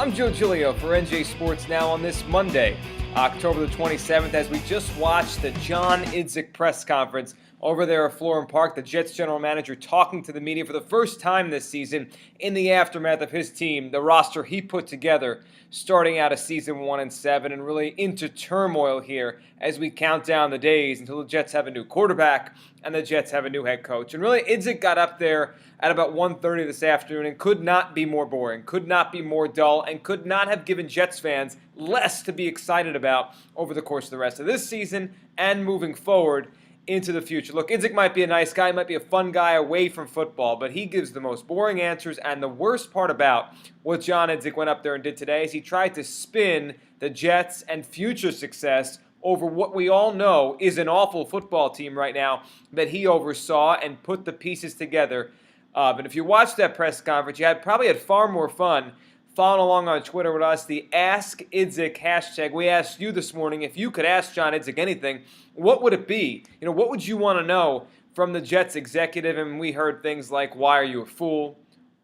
I'm Joe Giglio for NJ Sports Now on this Monday, October the 27th, as we just watched the John Idzik press conference over there at Florham Park. The Jets general manager talking to the media for the first time this season in the aftermath of his team, the roster he put together, starting out a season 1-7 and really into turmoil here as we count down the days until the Jets have a new quarterback and the Jets have a new head coach. And really, Idzik got up there at about 1:30 this afternoon and could not be more boring, could not be more dull, and could not have given Jets fans less to be excited about over the course of the rest of this season and moving forward into the future. Look, Idzik might be a nice guy, might be a fun guy away from football, but he gives the most boring answers, and the worst part about what John Idzik went up there and did today is he tried to spin the Jets and future success over what we all know is an awful football team right now that he oversaw and put the pieces together. But if you watched that press conference, you probably had far more fun following along on Twitter with us, the Ask Idzik hashtag. We asked you this morning if you could ask John Idzik anything, what would it be? What would you want to know from the Jets executive? And we heard things like, why are you a fool?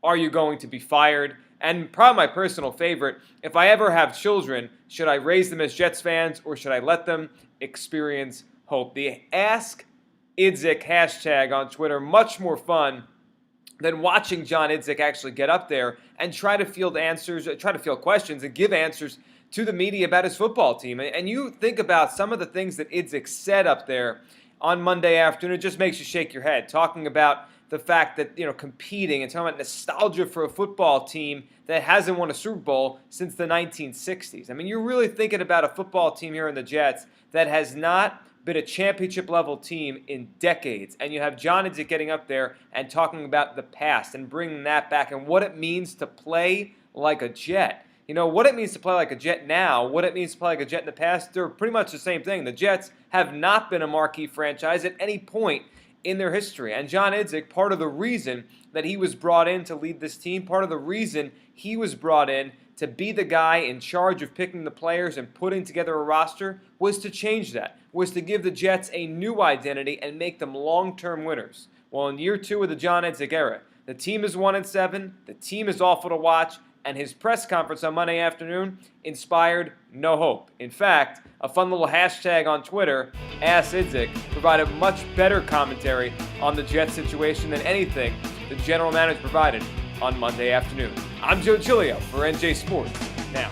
Are you going to be fired? And probably my personal favorite, if I ever have children, should I raise them as Jets fans or should I let them experience hope? The Ask Idzik hashtag on Twitter, much more fun than watching John Idzik actually get up there and try to field questions and give answers to the media about his football team. And you think about some of the things that Idzik said up there on Monday afternoon, it just makes you shake your head, talking about the fact that, competing and talking about nostalgia for a football team that hasn't won a Super Bowl since the 1960s. I mean, you're really thinking about a football team here in the Jets that has not been a championship-level team in decades. And you have John Idzik getting up there and talking about the past and bringing that back and what it means to play like a Jet. What it means to play like a Jet now, what it means to play like a Jet in the past, they're pretty much the same thing. The Jets have not been a marquee franchise at any point in their history. And John Idzik, part of the reason that he was brought in to lead this team, part of the reason he was brought in to be the guy in charge of picking the players and putting together a roster, was to change that, was to give the Jets a new identity and make them long-term winners. Well, in year 2 of the John Idzik era, the team is 1-7, the team is awful to watch, and his press conference on Monday afternoon inspired no hope. In fact, a fun little hashtag on Twitter, Ask Idzik, provided much better commentary on the Jets situation than anything the general manager provided on Monday afternoon. I'm Joe Giglio for NJ Sports Now.